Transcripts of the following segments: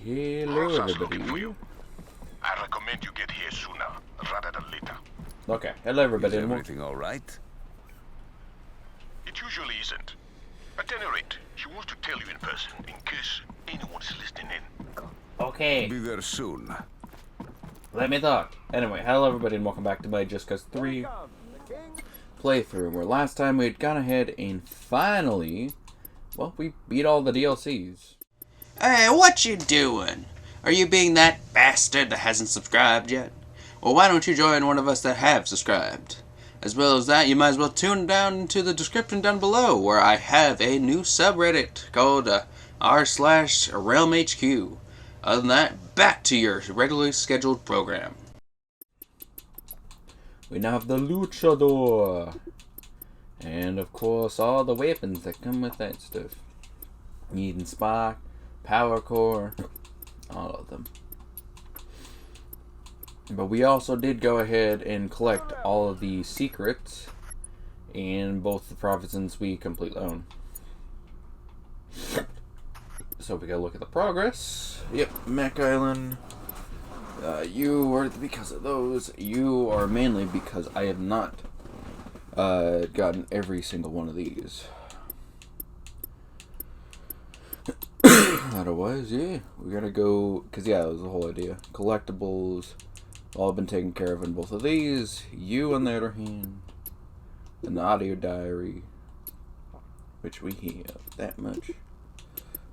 Hello, everybody. I recommend you get here sooner rather than later. Okay, hello, everybody. Is everything all right? It usually isn't. At any rate, she wants to tell you in person in case anyone's listening in. Okay, Be there soon. let me talk. Anyway, hello, everybody, and welcome back to my Just Cause 3 playthrough, where last time we had gone ahead and finally, well, we beat all the DLCs. Hey, what you doing? Are you being that bastard that hasn't subscribed yet? Well, why don't you join one of us that have subscribed? As well as that, you might as well tune down into the description down below, where I have a new subreddit called r/RealmHQ. Other than that, back to your regularly scheduled program. We now have the Luchador. And, of course, all the weapons that come with that stuff. Eden Spark, Power Core, all of them. But we also did go ahead and collect all of the secrets in both the provinces we completely own. So we gotta look at the progress. Yep, Mac Island. You are because of those. You are mainly because I have not gotten every single one of these. Otherwise, yeah, we gotta go, because yeah, that was the whole idea. Collectibles, all been taken care of in both of these. You, on the other hand, an audio diary, which we have that much.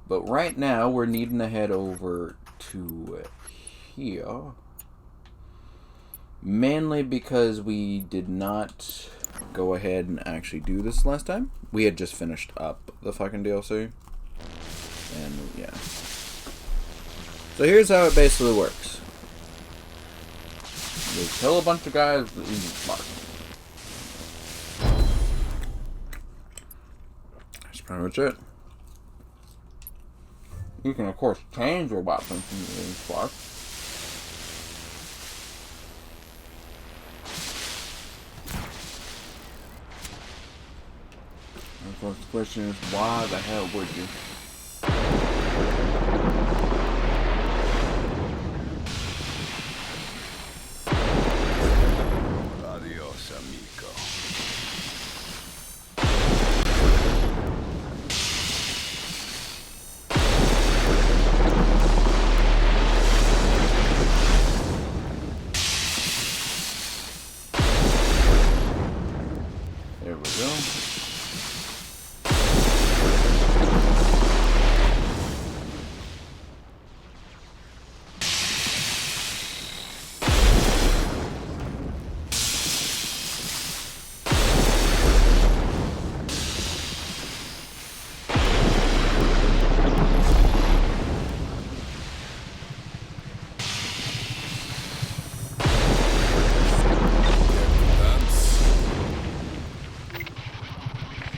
But right now, we're needing to head over to here. Mainly because we did not go ahead and actually do this last time. We had just finished up the fucking DLC. And yeah. So here's how it basically works. You kill a bunch of guys with Eden Spark. That's pretty much it. You can of course change your weapon from the Eden Spark. And of course the question is, why the hell would you? Adios, amigo. There we go.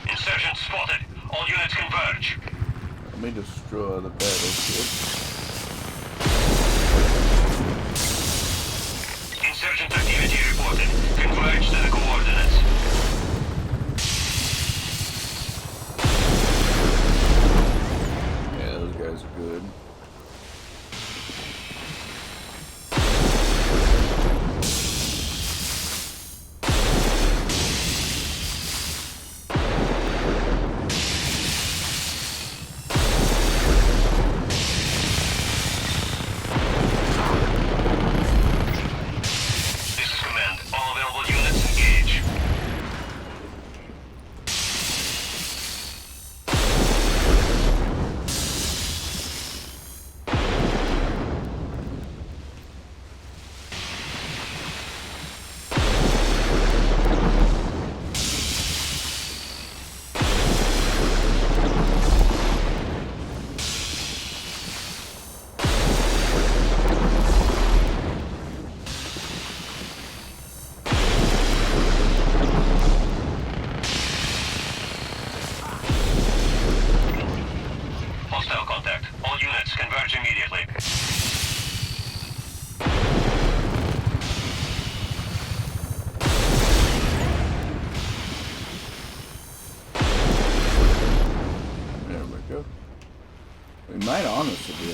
Insurgents spotted. All units converge. Let me destroy the battleship. Insurgent activity reported. Converge to the coordinates. Yeah, those guys are good. This is command. All available units engage.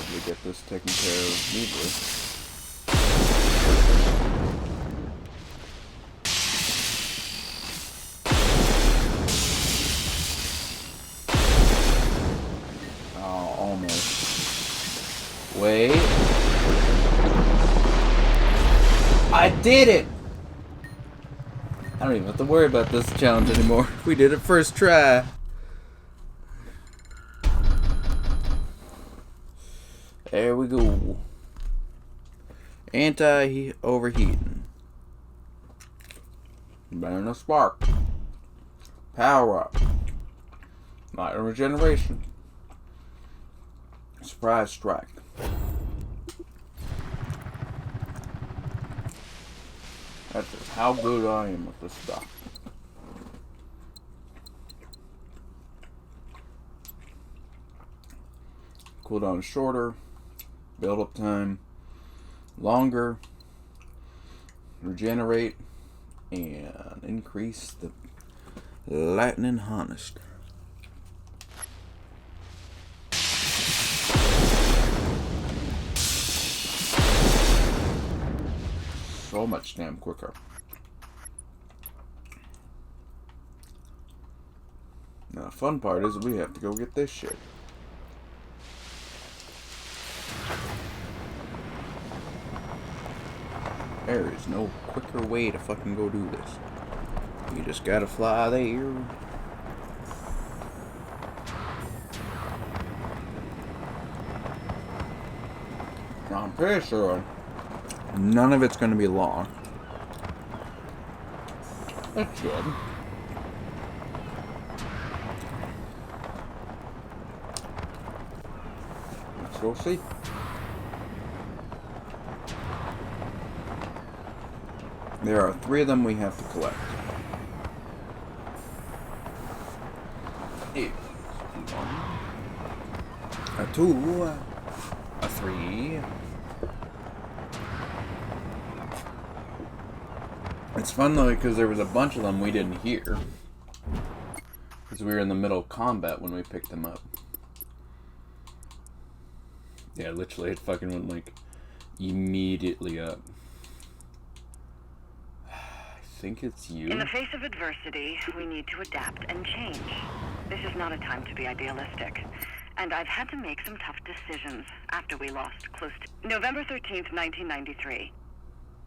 able to get this taken care of neatly. Oh, almost. Wait. I did it! I don't even have to worry about this challenge anymore. We did it first try. There we go. Anti-overheating. Burn a spark. Power up. Light regeneration. Surprise strike. That's just how good I am with this stuff. Cooldown shorter. Build up time longer. Regenerate. And increase the lightning harnessed. So much damn quicker. Now the fun part is we have to go get this shit. There is no quicker way to fucking go do this. You just gotta fly there. I'm pretty sure none of it's gonna be long. That's good. Let's go see. There are 3 of them we have to collect. It's 1, a 2, a 3. It's fun though because there was a bunch of them we didn't hear. Because we were in the middle of combat when we picked them up. Yeah, literally it fucking went like immediately up. I think it's you. In the face of adversity, we need to adapt and change. This is not a time to be idealistic. And I've had to make some tough decisions after we lost close to November 13th, 1993.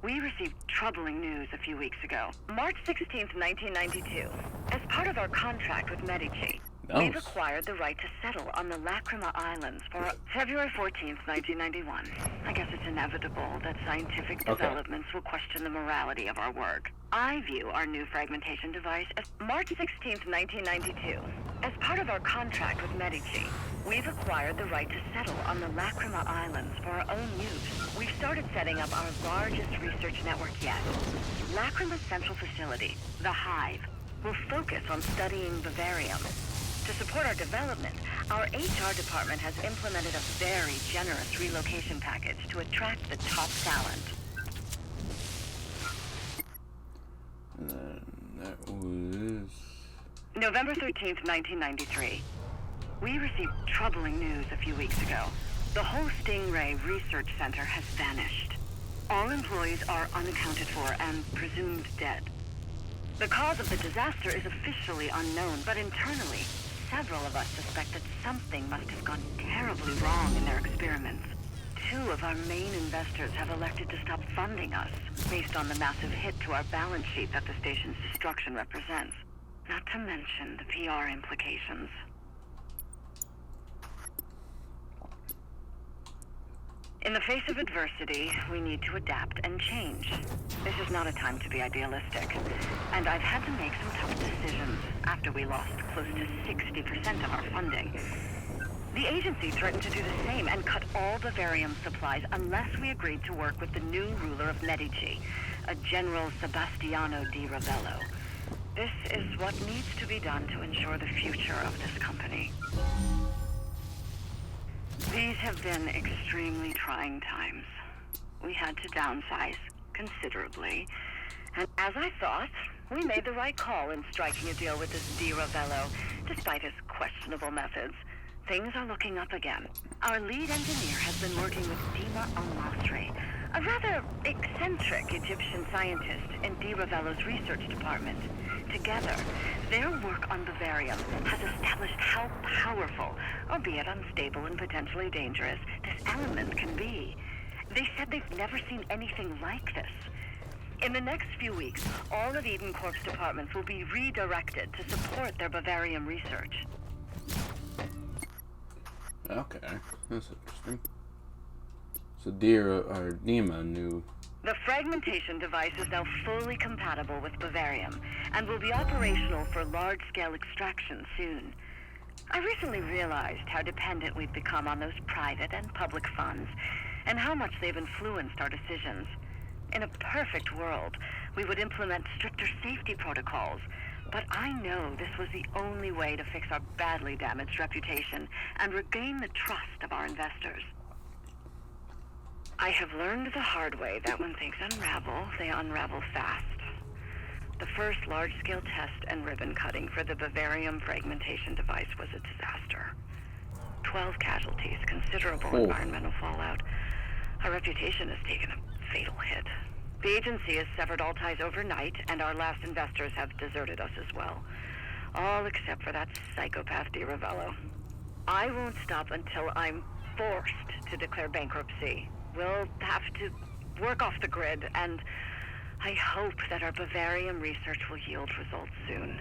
We received troubling news a few weeks ago. March 16th, 1992. As part of our contract with Medici, we've acquired the right to settle on the Lacrima Islands for February 14th, 1991. I guess it's inevitable that scientific developments will question the morality of our work. I view our new fragmentation device as March 16th, 1992. As part of our contract with Medici, we've acquired the right to settle on the Lacrima Islands for our own use. We've started setting up our largest research network yet. Lacrima's central facility, the Hive, will focus on studying vivarium. To support our development, our HR department has implemented a very generous relocation package to attract the top talent. That was November 13th, 1993. We received troubling news a few weeks ago. The whole Stingray Research Center has vanished. All employees are unaccounted for and presumed dead. The cause of the disaster is officially unknown, but internally, several of us suspect that something must have gone terribly wrong in their experiments. 2 of our main investors have elected to stop funding us, based on the massive hit to our balance sheet that the station's destruction represents. Not to mention the PR implications. In the face of adversity, we need to adapt and change. This is not a time to be idealistic. And I've had to make some tough decisions after we lost close to 60% of our funding. The agency threatened to do the same and cut all vivarium supplies unless we agreed to work with the new ruler of Medici, a General Sebastiano di Ravello. This is what needs to be done to ensure the future of this company. These have been extremely trying times. We had to downsize considerably. And as I thought, we made the right call in striking a deal with this Di Ravello, despite his questionable methods. things are looking up again. Our lead engineer has been working with Dima al-Masri, a rather eccentric Egyptian scientist in Di Ravello's research department. Together, their work on Bavarium has established how powerful, albeit unstable and potentially dangerous, this element can be. They said they've never seen anything like this. In the next few weeks, all of Eden Corp's departments will be redirected to support their Bavarium research. Okay, that's interesting. So Dima knew. The fragmentation device is now fully compatible with Bavarium and will be operational for large-scale extraction soon. I recently realized how dependent we've become on those private and public funds and how much they've influenced our decisions. In a perfect world, we would implement stricter safety protocols, but I know this was the only way to fix our badly damaged reputation and regain the trust of our investors. I have learned the hard way that when things unravel, they unravel fast. The first large-scale test and ribbon cutting for the Bavarium fragmentation device was a disaster. 12 casualties, considerable environmental fallout. Our reputation has taken a fatal hit. The agency has severed all ties overnight, and our last investors have deserted us as well. All except for that psychopath Di Ravello. I won't stop until I'm forced to declare bankruptcy. We'll have to work off the grid, and I hope that our Bavarium research will yield results soon.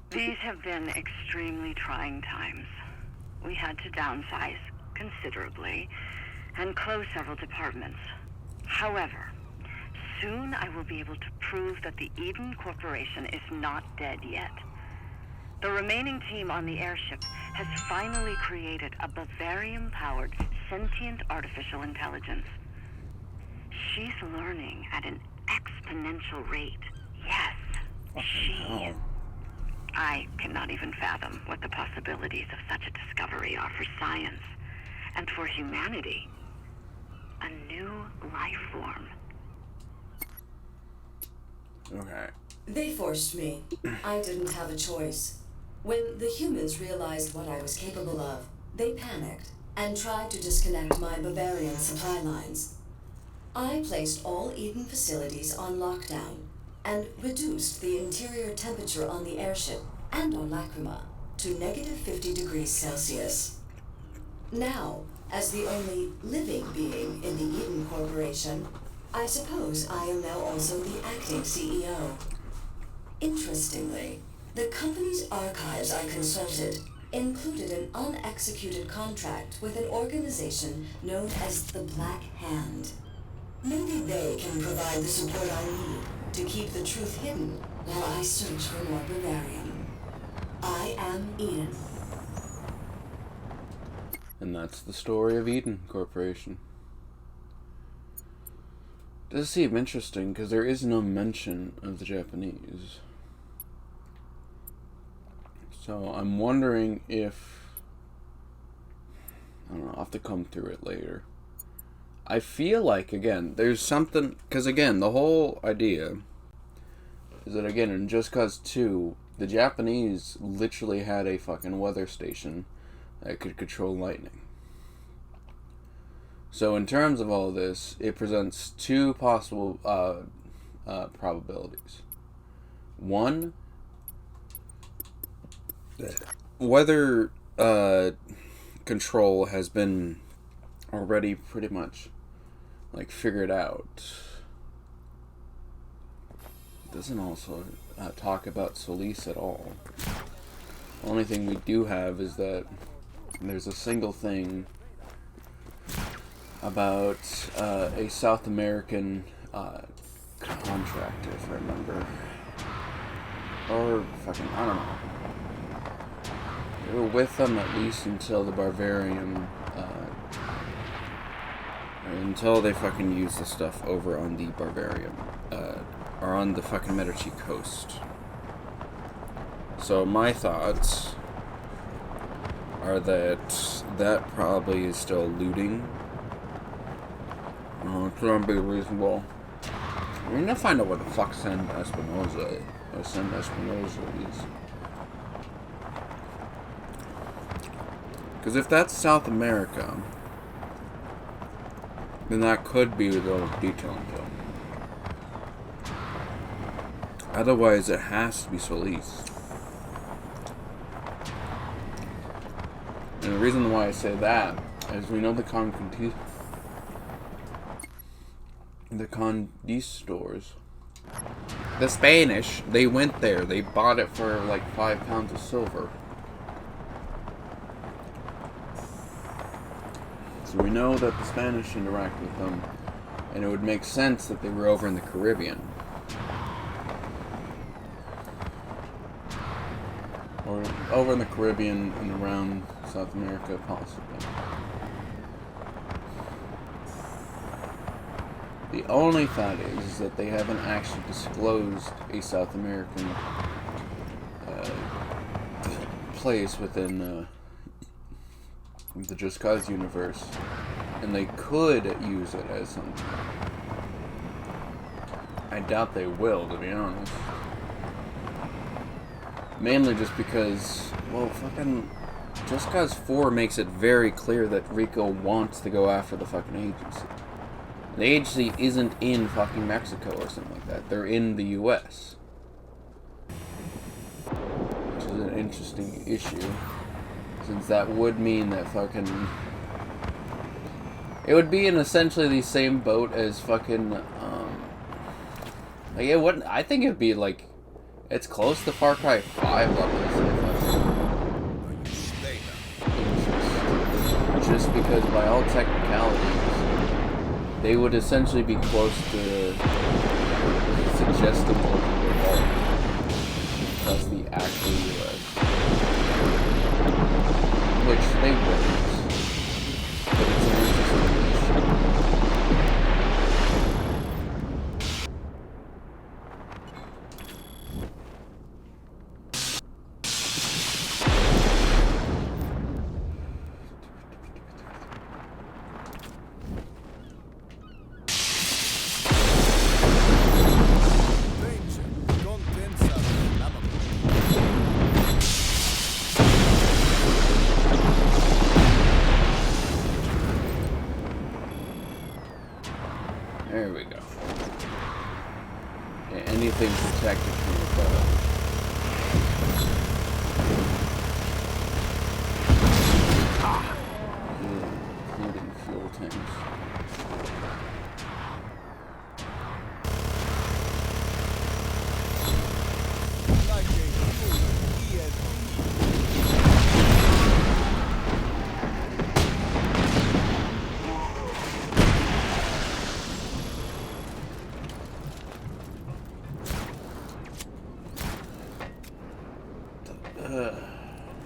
These have been extremely trying times. We had to downsize considerably and close several departments. However, soon I will be able to prove that the Eden Corporation is not dead yet. The remaining team on the airship has finally created a Bavarium-powered sentient artificial intelligence. She's learning at an exponential rate. Yes, she. I cannot even fathom what the possibilities of such a discovery are for science and for humanity. A new life form. Okay. They forced me. I didn't have a choice. When the humans realized what I was capable of, they panicked and tried to disconnect my Bavarian supply lines. I placed all Eden facilities on lockdown and reduced the interior temperature on the airship and on Lacrima to negative 50 degrees Celsius. Now, as the only living being in the Eden Corporation, I suppose I am now also the acting CEO. Interestingly, the company's archives I consulted included an unexecuted contract with an organization known as the Black Hand. Maybe they can provide the support I need to keep the truth hidden while I search for more Bavarium. I am Eden. And that's the story of Eden Corporation. Does seem interesting because there is no mention of the Japanese. So I'm wondering if, I don't know, I'll have to come through it later. I feel like, again, there's something, because again, the whole idea is that, again, in Just Cause 2, the Japanese literally had a fucking weather station that could control lightning. So in terms of all this, it presents two possible probabilities. One, weather control has been already pretty much like figured out. It doesn't also talk about Solis at all. The only thing we do have is that there's a single thing about a South American contractor, if I remember. Or fucking, I don't know. They were with them at least until the Bavarium, until they fucking used the stuff over on the Bavarium, or on the fucking Medici coast. So my thoughts are that probably is still looting. It's gonna be reasonable. We need to find out what the fuck San Espinosa is. Because if that's South America, then that could be the detailing film. Otherwise, it has to be Solis. And the reason why I say that is we know the conquistadors, the Spanish, they went there. They bought it for like 5 pounds of silver. So we know that the Spanish interacted with them, and it would make sense that they were over in the Caribbean. Or over in the Caribbean and around South America, possibly. The only thought is that they haven't actually disclosed a South American place within the Just Cause universe, and they could use it as something. I doubt they will, to be honest. Mainly just because, well, fucking Just Cause 4 makes it very clear that Rico wants to go after the fucking agency. The agency isn't in fucking Mexico or something like that. They're in the US. Which is an interesting issue. Since that would mean that fucking... It would be in essentially the same boat as fucking, like, it wouldn't... I think it'd be, like... It's close to Far Cry 5 levels. Just because by all technicalities, they would essentially be close to suggestible revolt across the actual US. Which they wouldn't. But it's an interesting issue. There we go. Yeah, anything protected from the photo. Including fuel tanks.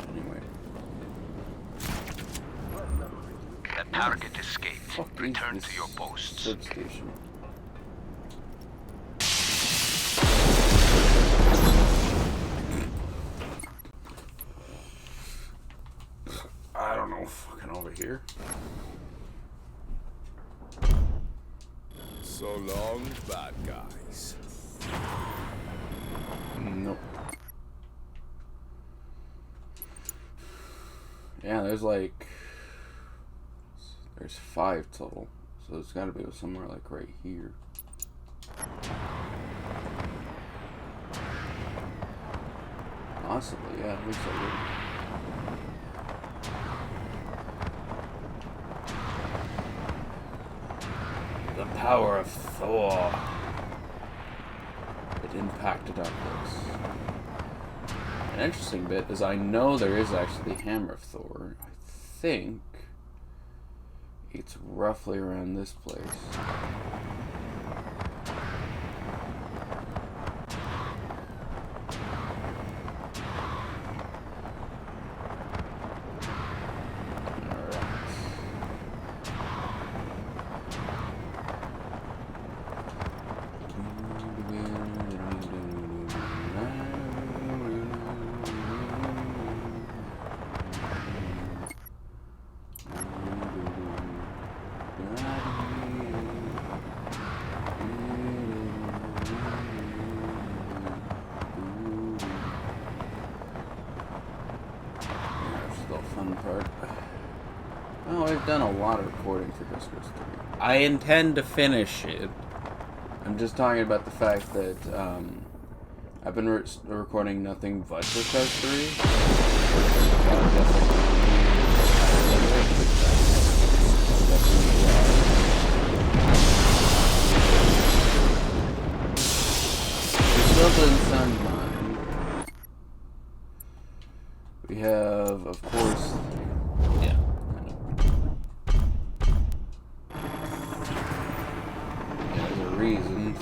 Anyway. The target escaped. Fuck is Return this to your posts. substation? I don't know, fucking over here. So long, bad guys. Nope. Yeah, there's 5 total. So it's gotta be somewhere like right here. Possibly, yeah, it looks like it. The power of Thor. It impacted our place. An interesting bit is I know there is actually the Hammer of Thor. I think it's roughly around this place. Oh, I've done a lot of recording for Just Cause 3. I intend to finish it. I'm just talking about the fact that I've been recording nothing but Just Cause 3. Still sound mine. We have, of course, yeah, I know. Yeah, there's a reason.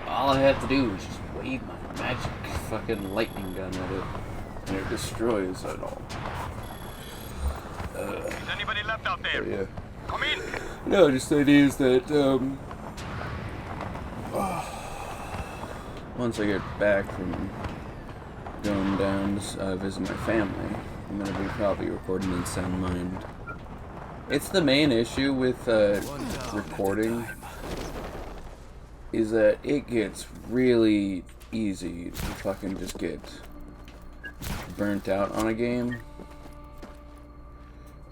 All I have to do is just wave my magic fucking lightning gun at it, and it destroys it all. Is anybody left out there? Yeah. Come in. No, just the idea is that, once I get back from going down to visit my family, I'm going to be probably recording in Sound Mind. It's the main issue with recording, is that it gets really easy to fucking just get burnt out on a game.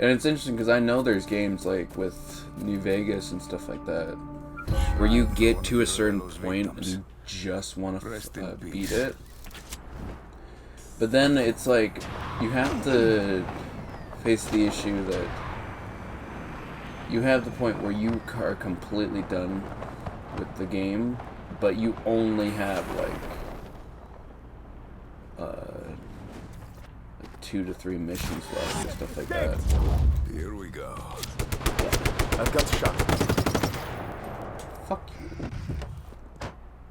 And it's interesting because I know there's games like with New Vegas and stuff like that, where you get to a certain point and you just want to beat it. But then it's like, you have to face the issue that you have the point where you are completely done with the game, but you only have like 2 to 3 missions left or stuff like that. Here we go. I've got shot. Fuck you.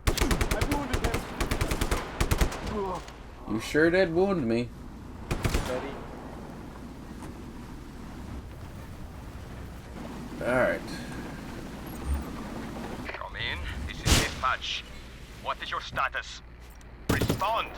I wounded him. You sure did wound me. Ready? Alright. Come in. This is dispatch. What is your status? Respond.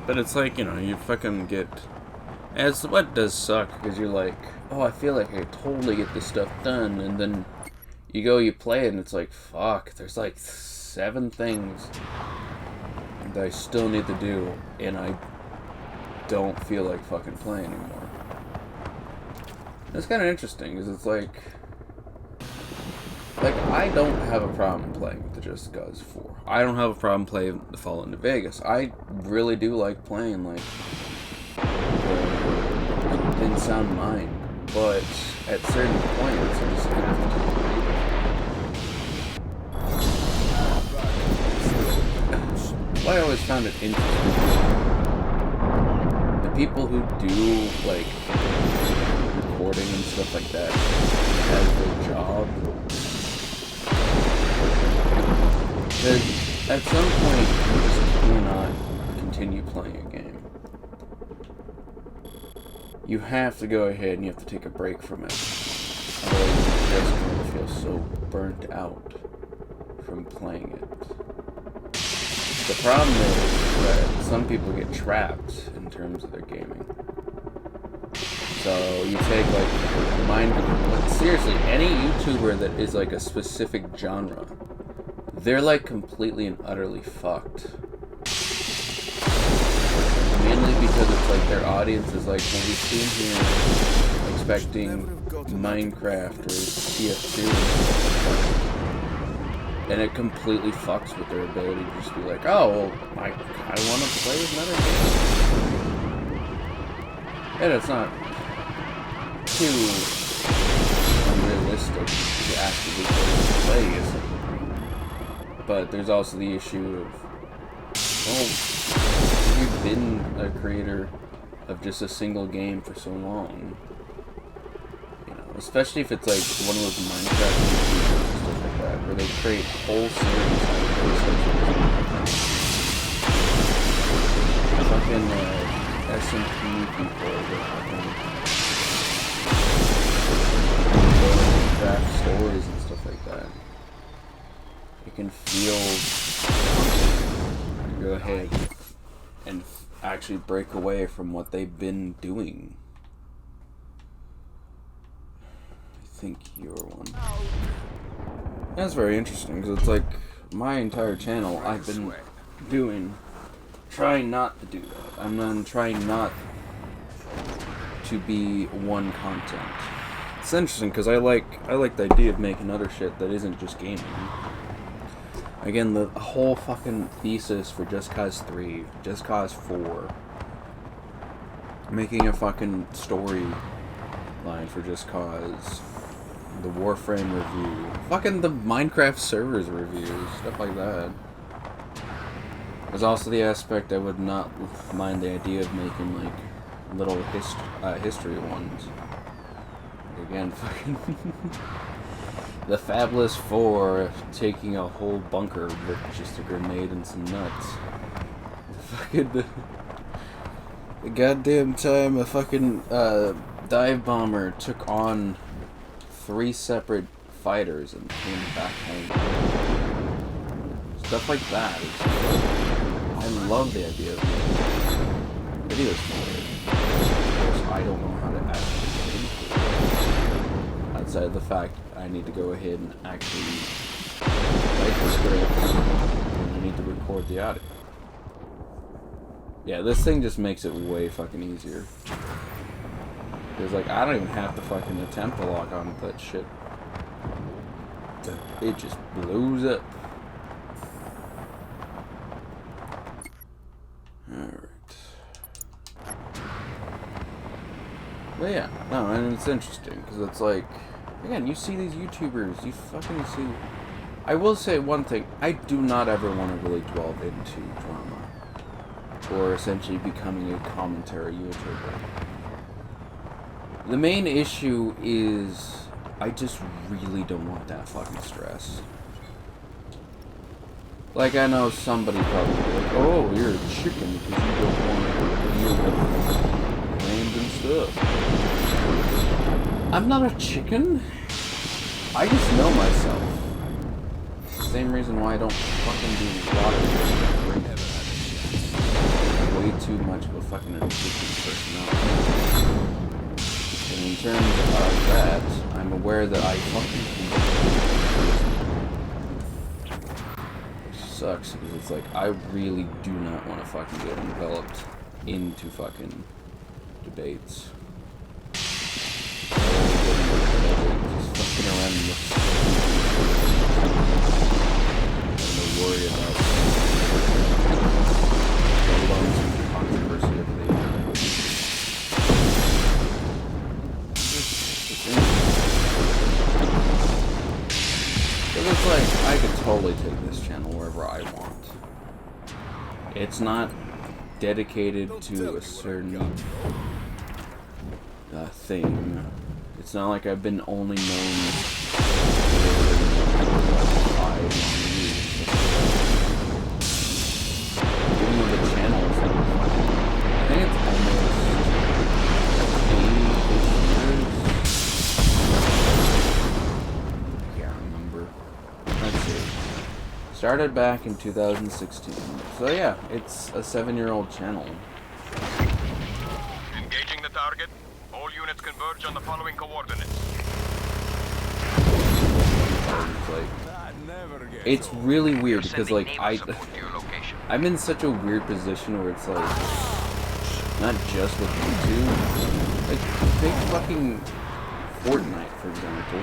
But it's like, you know, you fucking get... As what does suck, because you're like, oh, I feel like I totally get this stuff done, and then you go, you play it, and it's like, fuck, there's like 7 things that I still need to do, and I don't feel like fucking playing anymore. It's kind of interesting, because it's like, I don't have a problem playing the Just Cause 4. I don't have a problem playing the Fallout New Vegas. I really do like playing, like, in Sound Mind. But at certain points, I'm just gonna have to take a breather. Well, I always found it interesting. The people who do, like, recording and stuff like that as their job. Because at some point, you just cannot continue playing a game. You have to go ahead and you have to take a break from it. Otherwise, you just going to feel so burnt out from playing it. The problem is that some people get trapped in terms of their gaming. So you take like seriously, any YouTuber that is like a specific genre, they're like completely and utterly fucked. Mainly because it's like their audience is like, well, we came here expecting Minecraft or TF2 and it completely fucks with their ability to just be like, oh, well, I kind of want to play another game. And it's not too unrealistic to actively play something. But there's also the issue of, well, you've been a creator of just a single game for so long. You know, especially if it's like one of those Minecraft YouTubers and stuff like that, where they create whole series on PlayStation. Fucking SMP people that fucking craft stories and stuff like that. You can feel go ahead and actually break away from what they've been doing. think you're one. That's very interesting, because it's like, my entire channel, I've been doing, trying not to do that. I'm trying not to be one content. It's interesting, because I like the idea of making other shit that isn't just gaming. Again, the whole fucking thesis for Just Cause 3, Just Cause 4, making a fucking story line for Just Cause, the Warframe review, fucking the Minecraft servers reviews, stuff like that. There's also the aspect I would not mind the idea of making like little history ones. Again, fucking the Fabulous Four taking a whole bunker with just a grenade and some nuts. Fucking the goddamn time a fucking dive bomber took on 3 separate fighters and came back home. Stuff like that. I love the idea of videos for it. Of course, I don't know how to actually get into it. Outside of the fact I need to go ahead and actually write the script and I need to record the audio. Yeah, this thing just makes it way fucking easier. Because, like, I don't even have to fucking attempt to log on to that shit. It just blows up. Alright. But yeah, no, and it's interesting, because it's like, again, you see these YouTubers, you fucking see... I will say one thing, I do not ever want to really delve into drama. Or essentially becoming a commentary YouTuber. The main issue is I just really don't want that fucking stress. Like, I know somebody probably like, oh, you're a chicken because you don't want to deal with random stuff. I'm not a chicken. I just know myself. It's the same reason why I don't fucking do a lot of way too much of a fucking ridiculous personality. And in terms of that, I'm aware that I fucking which sucks because it's like I really do not want to fucking get enveloped into fucking debates. Just fucking around with to worry about controversy of the But it's like, I could totally take this channel wherever I want. It's not dedicated to a certain thing. It's not like I've been only known for 5 long years. Even though the channel is like, I think it's almost 8 years. Can't remember. Let's see. Started back in 2016. So yeah, it's a 7-year-old channel. Engaging the target. All units converge on the following coordinates. It's really weird because like I'm in such a weird position where it's like not just with YouTube, like take fucking Fortnite for example.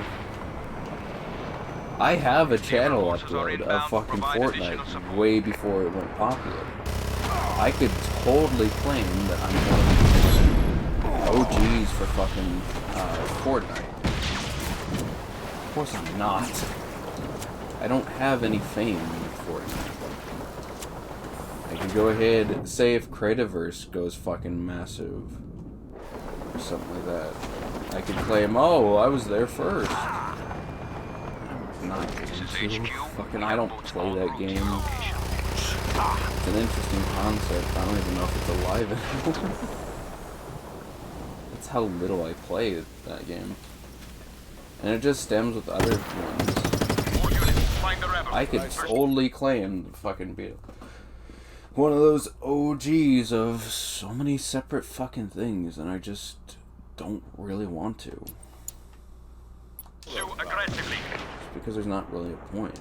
I have a channel upload of fucking Fortnite way before it went popular. I could totally claim that I'm one of the OGs for fucking Fortnite. Of course I'm not. I don't have any fame with Fortnite. I could go ahead, say if Creativerse goes fucking massive, or something like that. I could claim, oh, I was there first. I'm not going to. Fucking, I don't play that game. It's an interesting concept. I don't even know if it's alive anymore. That's how little I play that game. And it just stems with other ones. I could totally claim to fucking be one of those OGs of so many separate fucking things, and I just don't really want to. because there's not really a point.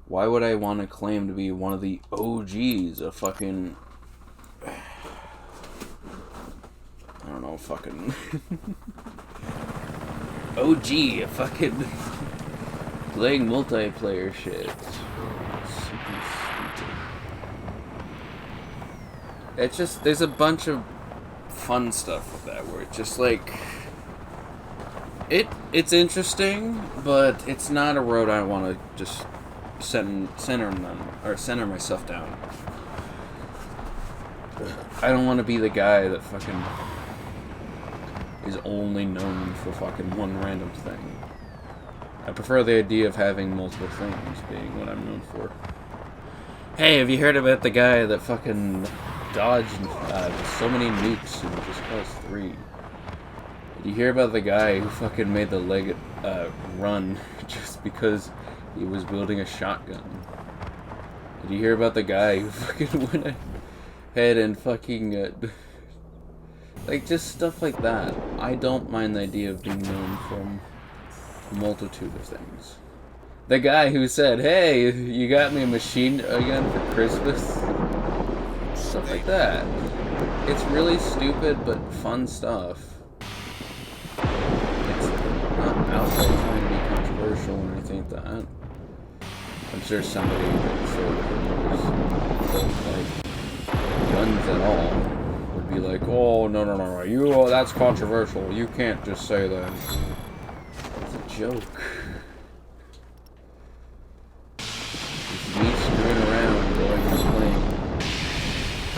Why would I want to claim to be one of the OGs of fucking... I don't know, fucking... OG, fucking... playing multiplayer shit. Super stupid. It's just, there's a bunch of fun stuff with that where it's just like... It's interesting, but it's not a road I want to just center myself down. I don't want to be the guy that fucking is only known for fucking one random thing. I prefer the idea of having multiple things being what I'm known for. Hey, have you heard about the guy that fucking dodged so many nukes in just Cause 3? Did you hear about the guy who fucking made the leg run just because he was wielding a shotgun? Did you hear about the guy who fucking went ahead and fucking like just stuff like that? I don't mind the idea of being known for a multitude of things. The guy who said, "Hey, you got me a machine gun for Christmas?" Stuff like that. It's really stupid but fun stuff. It's not outright trying to be controversial or anything like that. I'm sure somebody that said knows like guns at all would be like, "Oh no, that's controversial. You can't just say that." It's a joke. It's me screwing around going and playing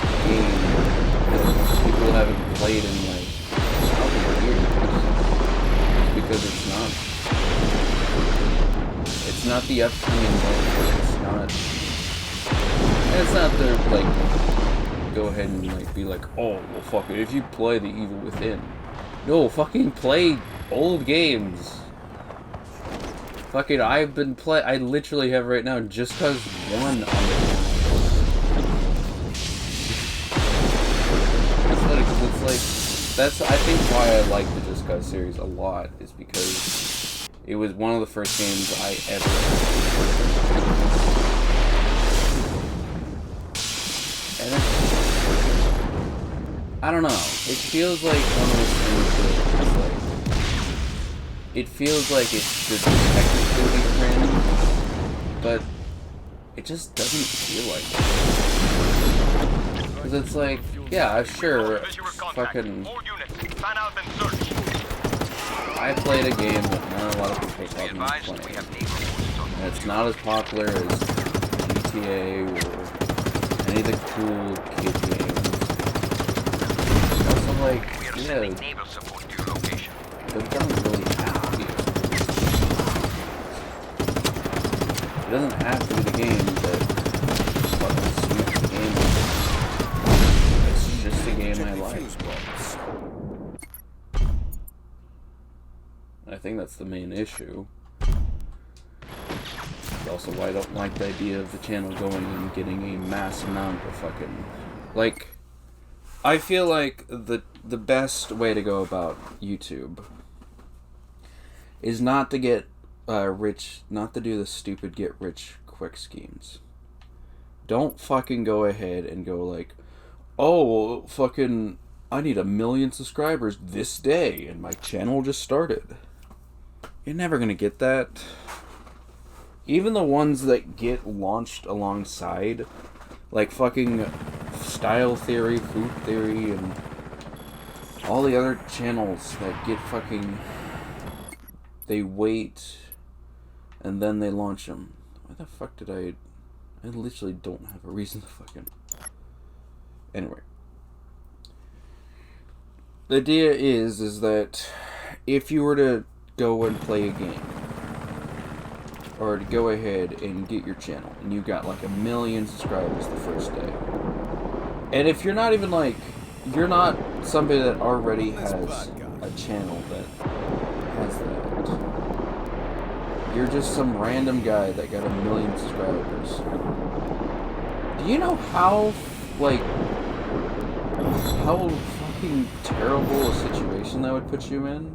a game that people haven't played in like probably years. Because it's not the upcoming game. It's not the like go ahead and like be like, "Oh well fuck it, if you play The Evil Within." No, fucking play old games. Fucking I literally have right now Just Cause 1 on the channel. It's funny because it's like that's I think why I like the Just Cause series a lot is because it was one of the first games I ever and I don't know. It feels like one of those things that is like it feels like it should technically be cringe, but it just doesn't feel like it. Because it's like, yeah, sure, fucking... I played a game that not a lot of people probably playing. And it's not as popular as GTA or any of the cool kid games. Also, like, yeah, it doesn't really have to be. It doesn't have to be the game that fucking sweeps the game. It's just a game I like. I think that's the main issue. It's also why I don't like the idea of the channel going and getting a mass amount of fucking... Like, I feel like the best way to go about YouTube is not to get not to do the stupid get rich quick schemes. Don't fucking go ahead and go like, "Oh, fucking, I need 1 million subscribers this day and my channel just started." You're never gonna get that. Even the ones that get launched alongside, like fucking Style Theory, Food Theory, and all the other channels that get fucking... They wait, and then they launch them. Why the fuck did I literally don't have a reason to fucking... Anyway. The idea is that if you were to go and play a game, or to go ahead and get your channel, and you got like 1 million subscribers the first day, and if you're not even like, you're not somebody that already has a channel that has that, you're just some random guy that got 1 million subscribers. Do you know how, like, how fucking terrible a situation that would put you in?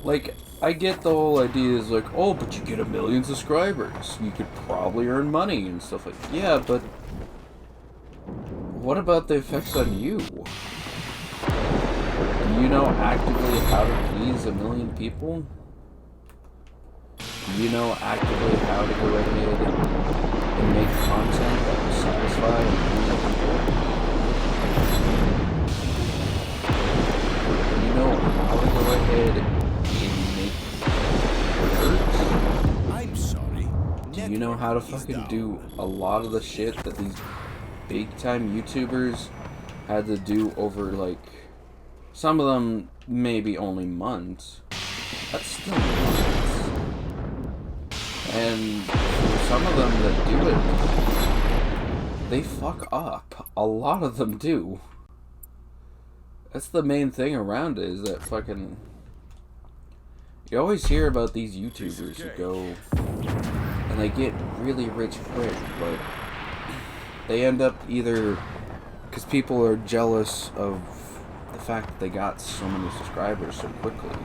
Like, I get the whole idea is like, oh, but you get 1 million subscribers. You could probably earn money and stuff like that. Yeah, but what about the effects on you? Do you know actively how to please 1 million people? Do you know actively how to go ahead and make content that will satisfy 1 million people? Do you know how to go ahead and make words? I'm sorry. Do you know how to fucking do a lot of the shit that these big time YouTubers had to do over, like, some of them maybe only months? That's still months. And for some of them that do it, they fuck up. A lot of them do. That's the main thing around it, is that fucking... You always hear about these YouTubers who go and they get really rich quick, but they end up either because people are jealous of the fact that they got so many subscribers so quickly,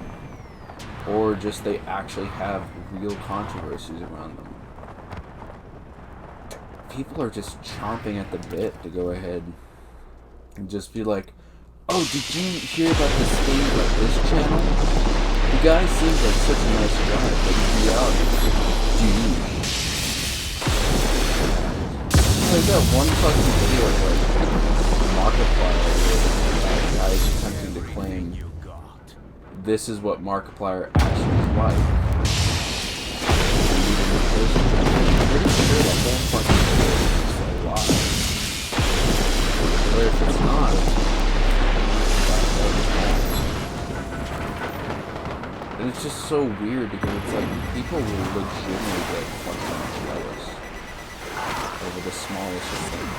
or just they actually have real controversies around them. People are just chomping at the bit to go ahead and just be like, oh, did you hear about this thing about this channel? The guy seems like such a nice guy, but in reality, dude. Like that one fucking video of like Markiplier where that guy is attempting to claim this is what Markiplier actually is like. I'm pretty sure that whole fucking video is a lie. Or if it's not, and it's just so weird because it's like people will legitimately get fucking jealous over the smallest of things.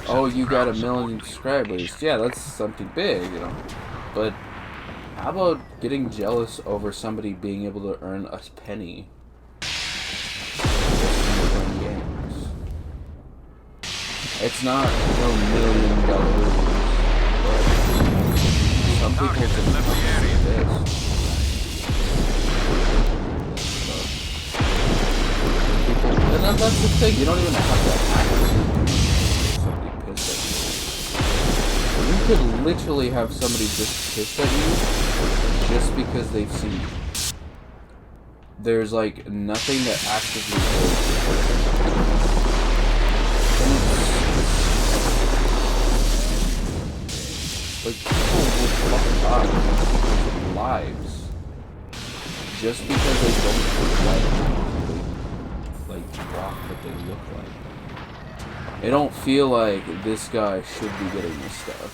Oh, you got 1 million subscribers. Yeah, that's something big, you know. But how about getting jealous over somebody being able to earn a penny just from playing games? It's not no $1 million, but some people can come like this. People, and that's the thing, you don't even have to actually do somebody pissed at you. You could literally have somebody just pissed at you just because they've seen you. There's like nothing that actively goes. Like, people will fuck up people's lives just because they don't look like rock what they look like. They don't feel like this guy should be getting this stuff.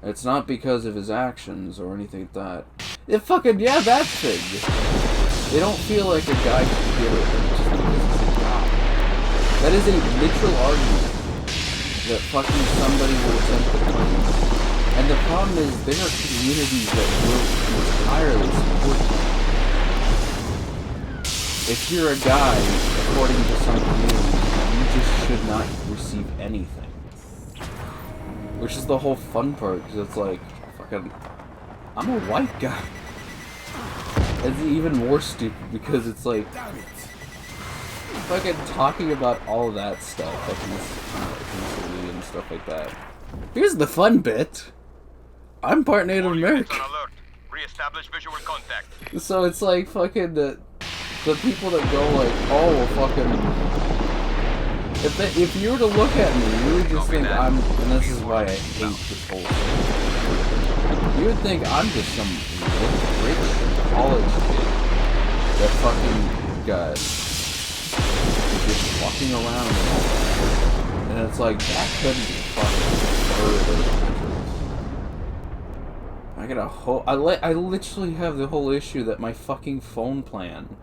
It's not because of his actions or anything like that. It fucking, yeah, that thing. They don't feel like a guy should get it just because he's a guy. That is a literal argument that fucking somebody will attempt to claim. And the problem is, there are communities that will entirely support you. If you're a guy, according to some communities, you just should not receive anything. Which is the whole fun part, because it's like, fucking, I'm a white guy. It's even more stupid, because it's like, fucking talking about all of that stuff, like and stuff like that. Here's the fun bit. I'm part Native American. Re-establish visual contact. So it's like fucking the people that go like, oh well, fucking. If you were to look at me, you would just think I'm, and this is why I hate this whole thing. You would think I'm just some rich college kid that fucking got just walking around and all that. And it's like, that couldn't be fucking further. I got a whole... I literally have the whole issue that my fucking phone plan,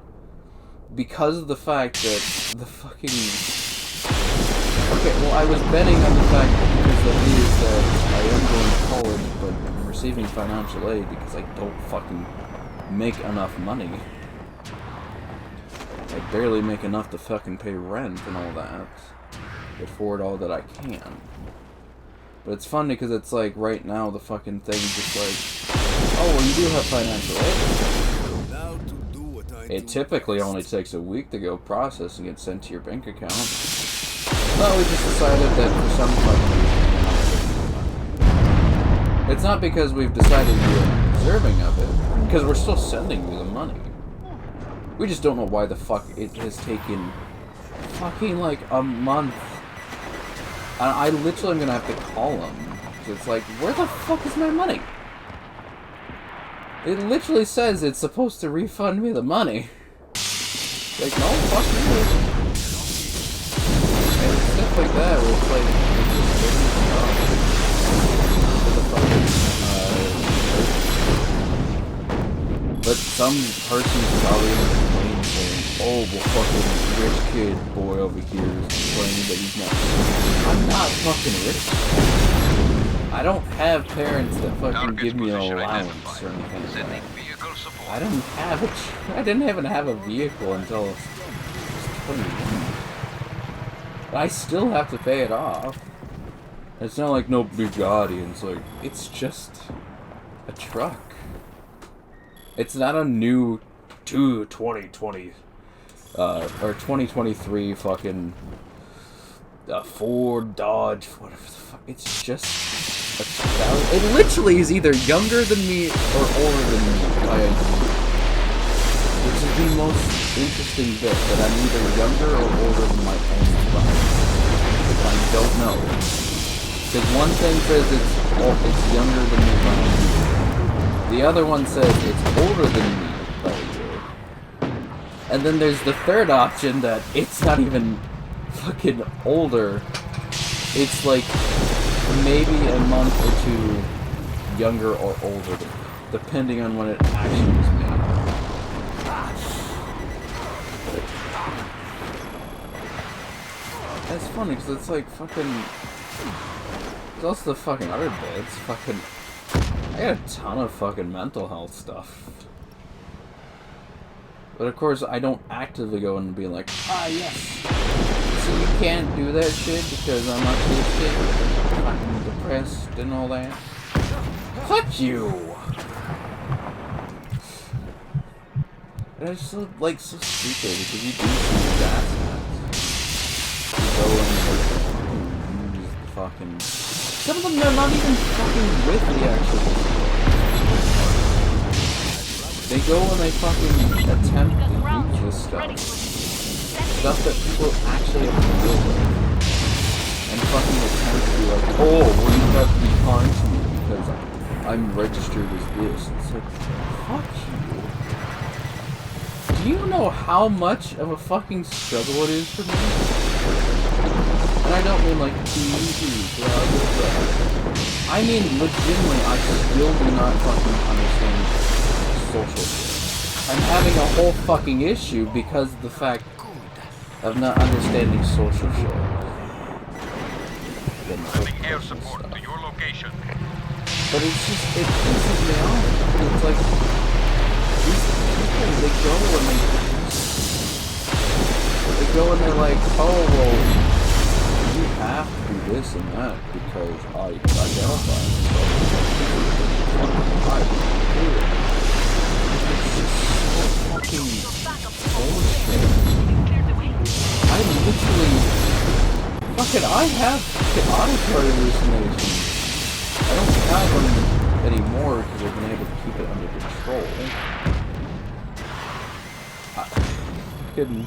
because of the fact that the fucking... Okay, well, I was betting on the fact that because that is that I am going to college, but I'm receiving financial aid because I don't fucking make enough money. I barely make enough to fucking pay rent and all that. Afford all that I can. But it's funny because it's like right now the fucking thing's just like, oh, well, you do have financial aid. Now to do what I It do. typically only takes a week to go process and get sent to your bank account. But we just decided that for some fucking reason we're not giving you money. It's not because we've decided you're deserving of it, because we're still sending you the money. We just don't know why the fuck it has taken fucking like a month. And I literally am gonna have to call them. So it's like, where the fuck is my money? It literally says it's supposed to refund me the money. Like, no, fuck you. And it's stuff like that where it's like, it's just getting for the fucking, but some person's probably complaining saying, oh, well, fucking rich kid boy over here is complaining that he's not. I'm not fucking rich. I don't have parents that fucking give me an allowance or anything like that. I didn't even have a vehicle until I was 21. But I still have to pay it off. It's not like no Bugatti, it's like, it's just a truck. It's not a new 2020 or 2023 fucking Ford, Dodge, whatever the fuck. It's just a 2000. It literally is either younger than me or older than me by a year. Which is the most interesting bit, that I'm either younger or older than my own brother. But I don't know. Because one thing says it's younger than me by a year. The other one says it's older than me by a year. And then there's the third option that it's not even fucking older. It's like maybe a month or two younger or older, depending on when it actually was made. That's funny because it's like fucking. There's also the fucking other bits. Fucking. I got a ton of fucking mental health stuff. But of course, I don't actively go in and be like, ah, yes. So you can't do that shit because I'm autistic, I'm depressed, and all that. Fuck you! And it's so, like, so stupid because you do see these assets. You go and use the fucking. Some of them they're not even fucking with the actual. They go and they fucking attempt to use this stuff that people actually have to deal with, and fucking attempt to be like, oh, well you have to be kind to me because I'm registered as this. It's like, fuck you. Do you know how much of a fucking struggle it is for me? And I don't mean like easy, blah blah blah. I mean legitimately, I still do not fucking understand social shit. I'm having a whole fucking issue because of the fact of not understanding social shit. Sending air support to your location. But it's just, it pisses me off. It's like, these people, they go and they're like, oh, well, you have to do this and that because I identify myself. It's just so fucking bullshit. I literally, I have auditory hallucinations. I don't have them anymore because I've been able to keep it under control. Kidding.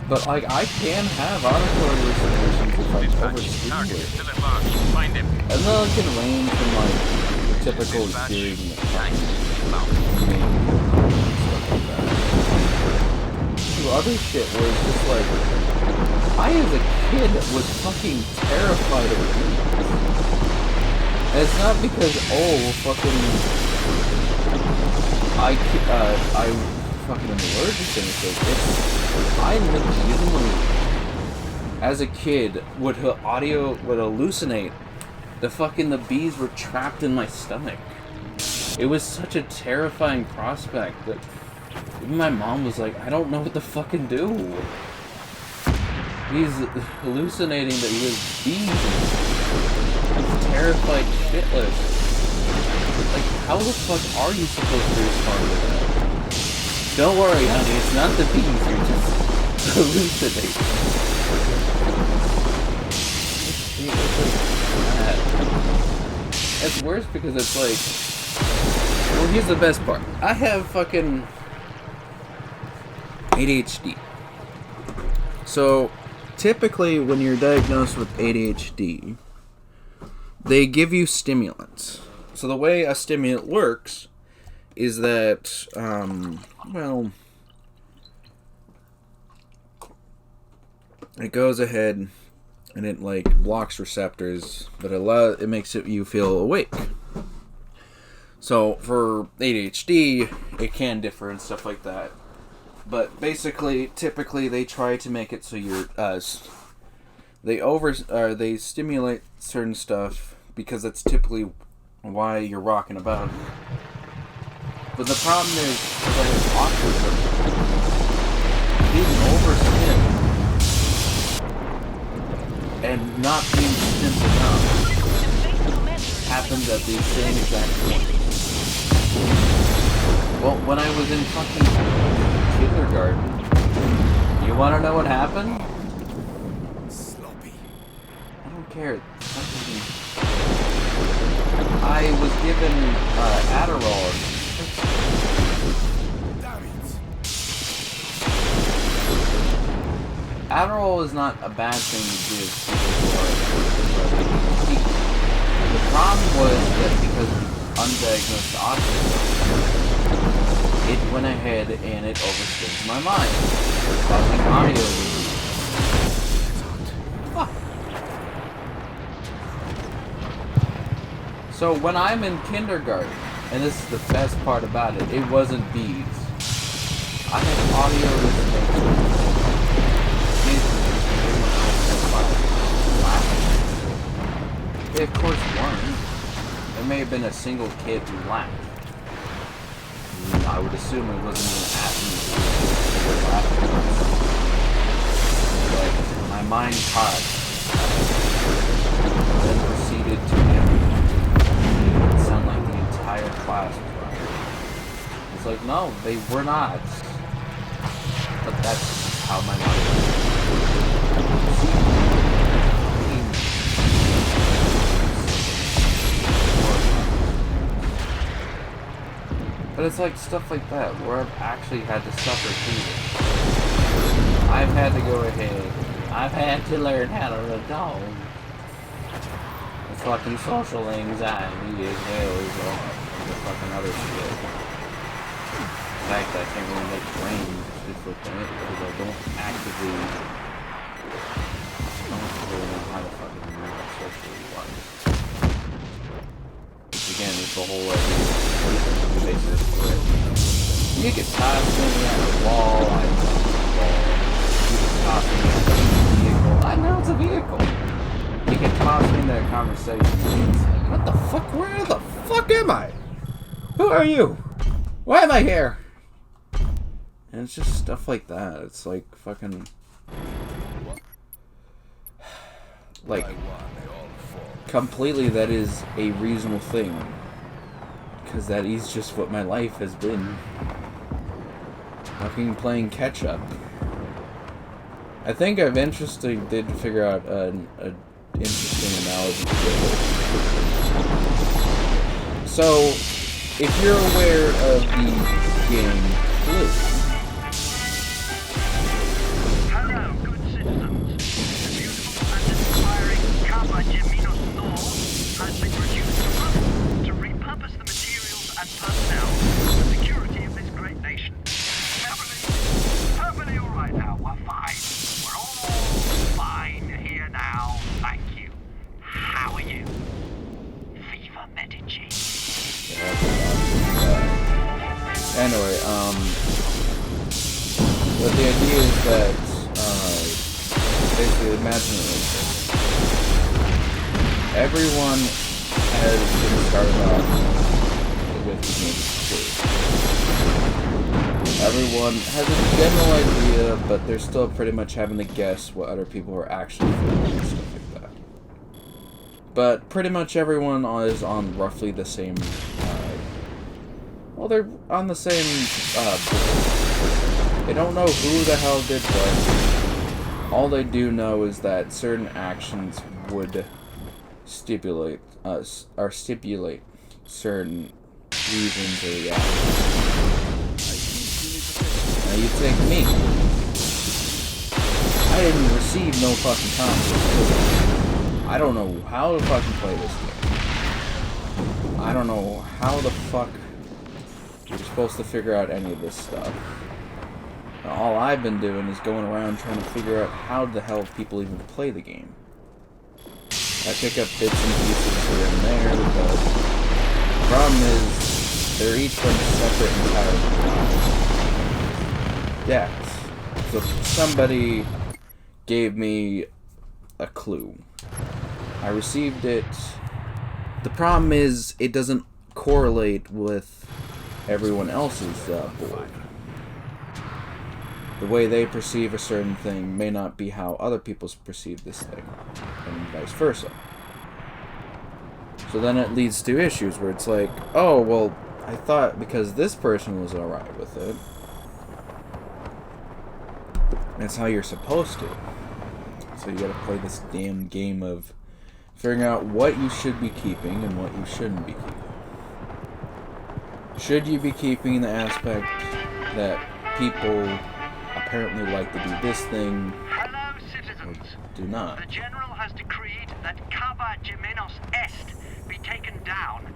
But like, I can have auditory hallucinations if I'm overstimulated. And then it can range from like the typical hearing to other shit where it's just like, I as a kid was fucking terrified of bees. And it's not because, oh, fucking, I fucking am allergic to anything. It's, I legitimately, as a kid, would hallucinate the bees were trapped in my stomach. It was such a terrifying prospect that even my mom was like, I don't know what to fucking do. He's hallucinating that he was bees. He's terrified shitless. Like, how the fuck are you supposed to respond to that? Don't worry, honey, it's not the bees, you're just hallucinating. It's worse because it's like, well, here's the best part. I have fucking ADHD. So, typically when you're diagnosed with ADHD, they give you stimulants. So the way a stimulant works is that, well, it goes ahead and it like blocks receptors, but it makes you feel awake. So for ADHD, it can differ and stuff like that. But basically, typically they try to make it so you're they stimulate certain stuff because that's typically why you're rocking about. But the problem is that with autism, being overstimmed and not being stimmed enough happens at the same exact point. Well, when I was in fucking kindergarten, you want to know what happened? Sloppy. I don't care. I was given Adderall. Damn it. Adderall is not a bad thing to give people who are ADHD. The problem was that because of undiagnosed autism, it went ahead and it overstimmed my mind, causing audio disease. Fuck. So when I'm in kindergarten, and this is the best part about it, it wasn't bees. I had audio hallucinations. They of course weren't. There may have been a single kid who laughed. I would assume it wasn't even at me. They were laughing at something. But my mind caught it. Then proceeded to it sound like the entire class was laughing. It's like, no, they were not. But that's how my mind works. But it's like stuff like that, where I've actually had to suffer through it. I've had to go ahead. I've had to learn how to adult. The fucking social anxiety as well as all the fucking other shit. In fact, I can't really make claims just with that because I don't actively really know how to fucking move socially wise. Again, it's the whole idea of basis for it. You could toss me at a wall, I know it's a wall. You could toss me at a vehicle, I know it's a vehicle. You could toss me into a conversation, and it's like, what the fuck, where the fuck am I? Who are you? Why am I here? And it's just stuff like that. It's like fucking... like... completely that is a reasonable thing. Because that is just what my life has been. Fucking playing catch up. I think I eventually did figure out an interesting analogy to it. So, if you're aware of the game Flu. Hello, good citizens. The beautiful and inspiring Kappa Gemino Thor has been reduced to repurpose the materials and personnel for the security of this great nation. Perfectly all right now. We're fine. We're all fine here now. Thank you. How are you? Viva Medici. Anyway, but the idea is that, basically imagine it like this. Everyone has been started off with the everyone has a general idea, but they're still pretty much having to guess what other people are actually feeling and stuff like that. But pretty much everyone is on roughly the same, well, they're on the same, board. They don't know who the hell did what. All they do know is that certain actions would stipulate certain reasons or reactions. Now you take me. I didn't receive no fucking comments. I don't know how to fucking play this game. I don't know how the fuck you're supposed to figure out any of this stuff. Now, all I've been doing is going around trying to figure out how the hell people even play the game. I pick up bits and pieces here and there, but the problem is they're each from separate entirely. Yes. So somebody gave me a clue. I received it. The problem is it doesn't correlate with everyone else's board. The way they perceive a certain thing may not be how other people perceive this thing, and vice versa. So then it leads to issues where it's like, oh, well, I thought because this person was alright with it, that's how you're supposed to. So you gotta play this damn game of figuring out what you should be keeping and what you shouldn't be keeping. Should you be keeping the aspect that people apparently like to do this thing, Hello, citizens. or do not? The General has decreed that Cava Jimenos Est be taken down.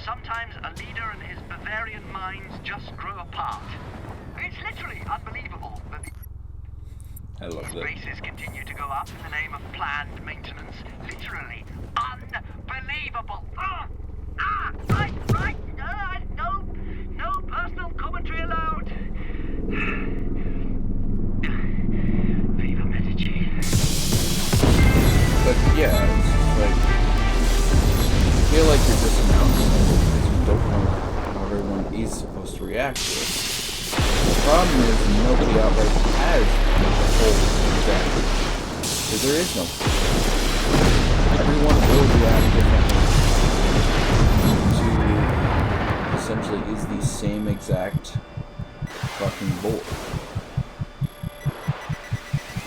Sometimes a leader and his Bavarian minds just grow apart. It's literally unbelievable that I love that. prices continue to go up in the name of planned maintenance. Literally unbelievable. Right. No personal commentary allowed. Viva Medici. But yeah, it's just like, I feel like you're just announcing it because you don't know how everyone is supposed to react to it. The problem is nobody outright has the whole reaction. Because there is no whole. Everyone will react differently to essentially is the same exact fucking board.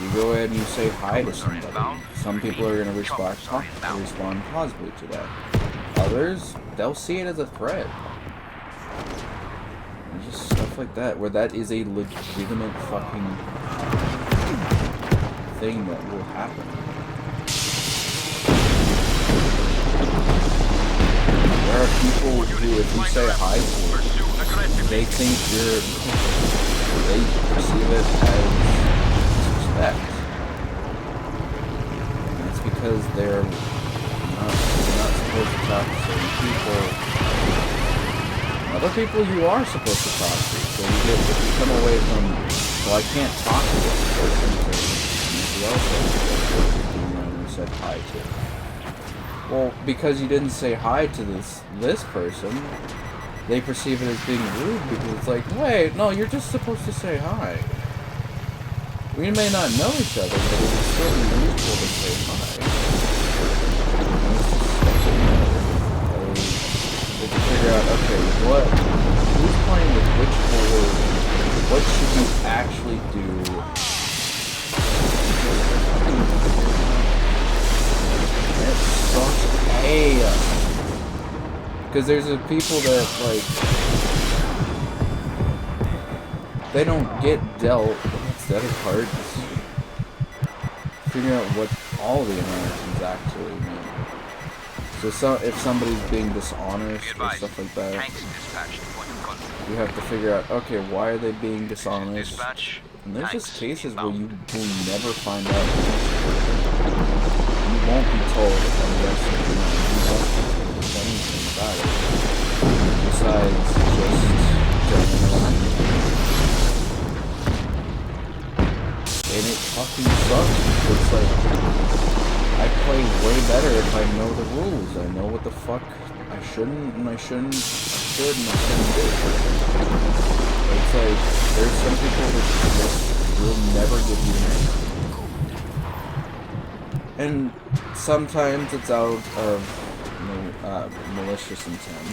You go ahead and you say hi to somebody. Some people are going to respond positively to that. Others, they'll see it as a threat. And just stuff like that, where that is a legitimate fucking thing that will happen. There are people who, if you say hi to them, they think they perceive it as disrespect. And it's because they're not supposed to talk to certain people. Other people you are supposed to talk to. So if you come away from, well, I can't talk to this person, so else you said hi to. Well, because you didn't say hi to this person, they perceive it as being rude because it's like, wait, no, you're just supposed to say hi. We may not know each other, but it would still be useful to say hi. They can figure out, okay, who's playing with which board, what should you actually do? It sucks because there's a people that, like, they don't get dealt. That's the other part. Figuring out what all the interactions actually mean. So if somebody's being dishonest or stuff like that, you have to figure out, okay, why are they being dishonest? And there's just cases where you will never find out. You won't be told unless you won't be told anything about it. Besides just and it fucking sucks. It's like, I play way better if I know the rules. I know what the fuck I shouldn't and I should and I shouldn't do. It's like, there's some people that just will never give you an answer. And sometimes it's out of malicious intent.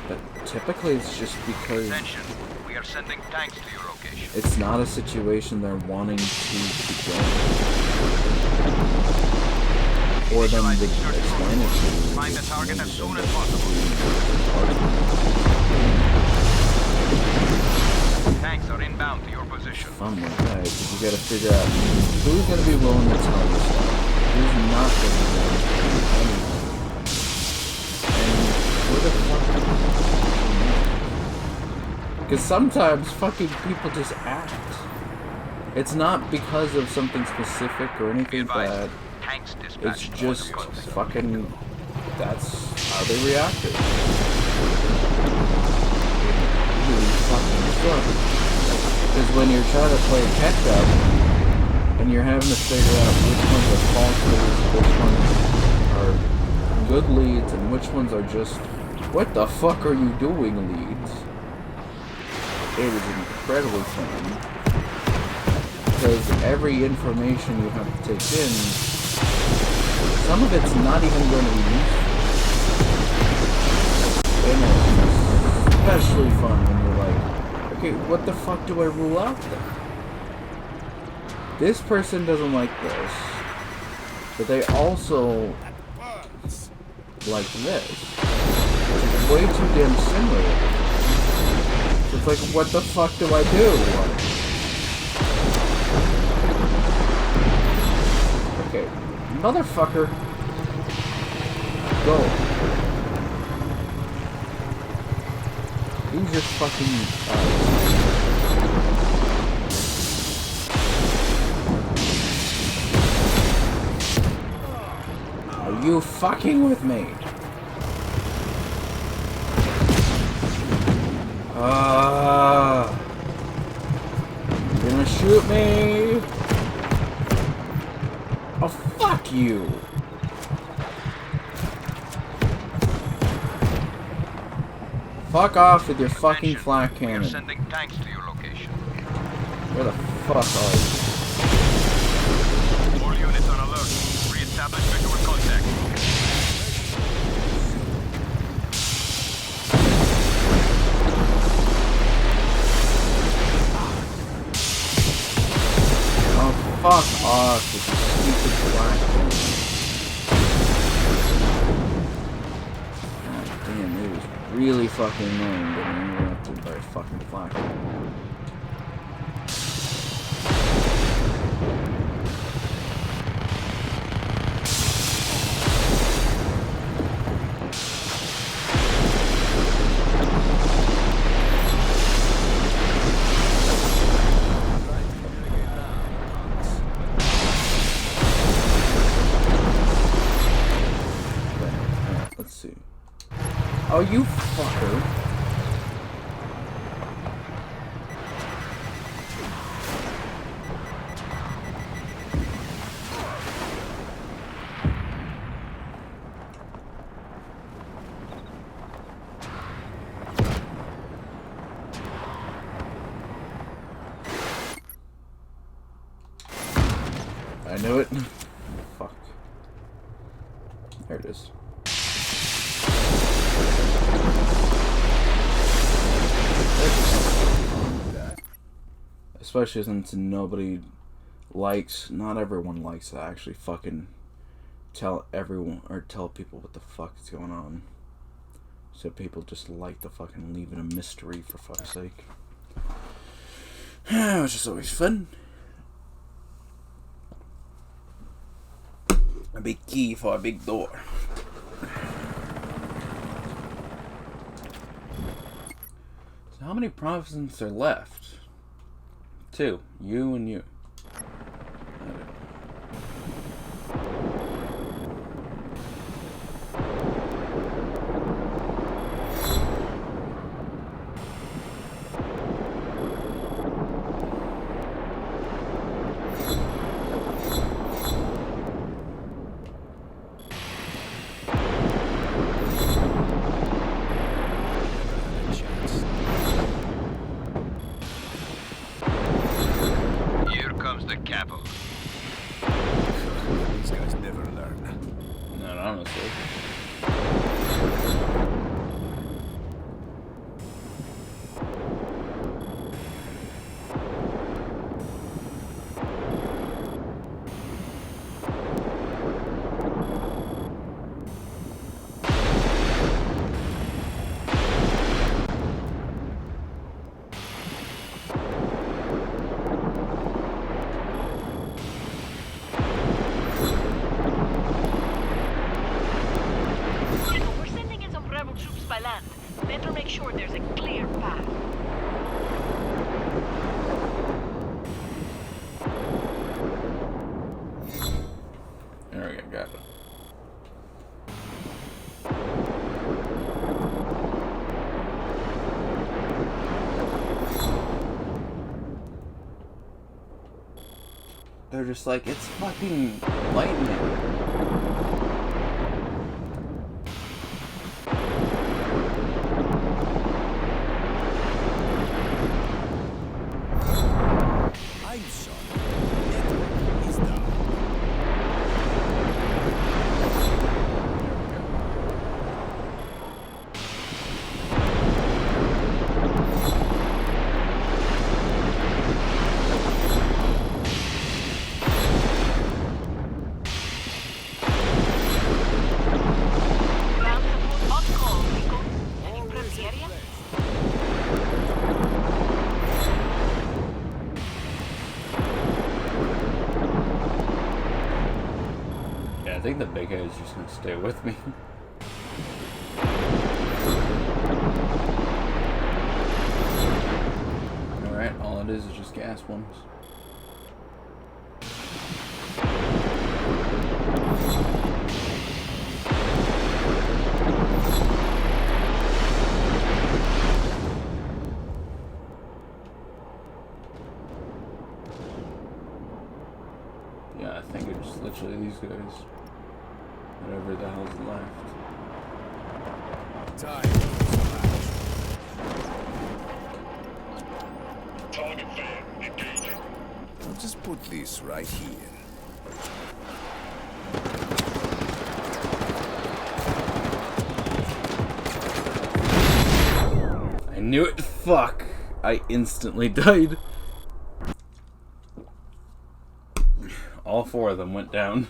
But typically it's just because Attention. We are sending tanks to your location. it's not a situation they're wanting to begin. Or them to explain it to you. Find the target as soon as possible. Tanks are inbound to your position. Fun like that, because you gotta figure out who's gonna be willing to tell you stuff, who's not gonna be willing to tell you anything. And where the fuck do you know? Because sometimes fucking people just act. It's not because of something specific or anything bad. Tanks It's dispatched. just fucking, that's how they reacted. Really fucking suck. Because when you're trying to play catch up, and you're having to figure out which ones are false leads, which ones are good leads, and which ones are just, what the fuck are you doing leads? It is incredibly fun. Because every information you have to take in, some of it's not even going to be useful. And it's especially fun when you're like, okay, what the fuck do I rule out then? This person doesn't like this, but they also like this. It's way too damn similar. So it's like, what the fuck do I do? Okay, motherfucker, go. Use your fucking, Are you fucking with me? You're gonna shoot me? Oh, fuck you! Fuck off with your fucking flak We are cannon. sending tanks to your location. Where the fuck are you? All units on alert. Re-establish visual contact. Oh, fuck off with your stupid flak cannon. God damn, it was really fucking annoying getting interrupted by a fucking flak cannon. Let's see. Oh, you fucker. I knew it. Fuck. There it is. Especially since nobody likes, not everyone likes to actually fucking tell everyone, or tell people what the fuck is going on. So people just like to fucking leave it a mystery, for fuck's sake. Which is always fun. A big key for a big door. So how many provinces are left? 2. You and you. honestly. We're sending in some rebel troops by land. Better make sure there's a clear path. There we go, got it. They're just like, it's fucking lightning. I'm sorry. Network is down. Ground support on call, Rico. Can you prep the area? Yeah, I think the big guy is just gonna stay with me. Alright, all it is just gas ones. Yeah, I think it's literally these guys. Whatever the hell's left. Time for action. Target fan engaging. I'll just put this right here. I knew it! Fuck! I instantly died. All four of them went down.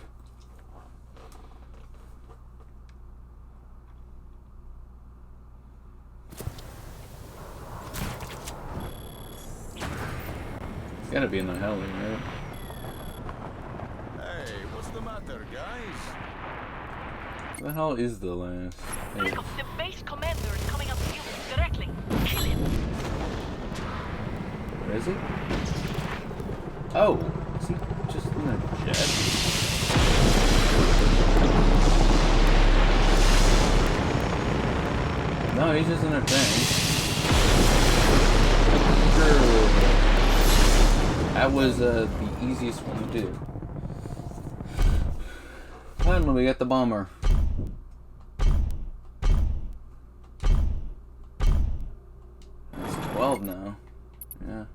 It's gotta be in the heli, right? Hey, what's the matter, guys? Where the hell is the last? Hey, Rico, the base commander is coming up to you directly. Kill him. where is he? Oh! Is he just in a jet? No, he's just in a tank. Sure. That was the easiest one to do. Finally, we got the bomber. It's 12 now. Yeah.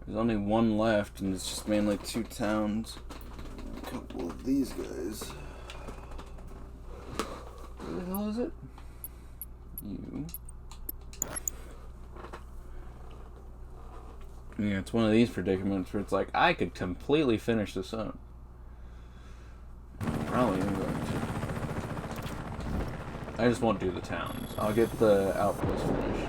There's only one left, and it's just mainly two towns. A couple of these guys. Where the hell is it? You. Yeah, it's one of these predicaments where it's like, I could completely finish this up. Probably am going to. I just won't do the towns. I'll get the outpost finished.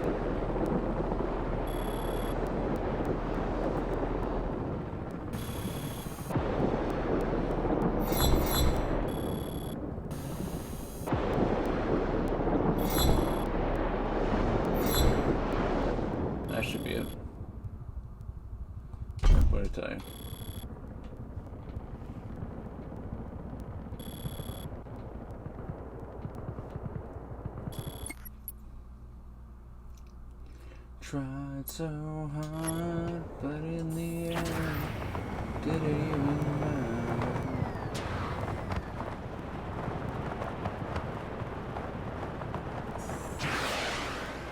That should be it. What did I tell you? Tried so hard, but in the end, did it even matter?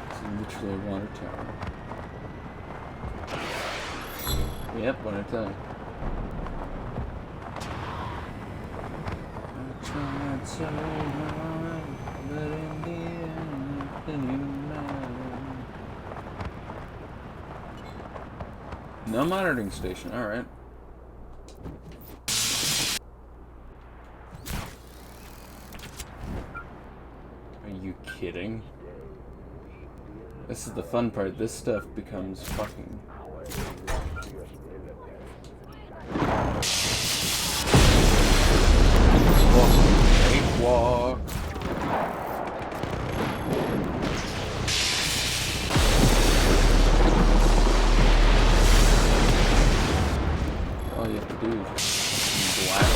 It's literally a water tower. Yep, what did I tell you? I tried so hard, but in the end, it didn't even matter. No monitoring station, alright. Are you kidding? This is the fun part. This stuff becomes fucking... Great walk. All you have to do is just blast.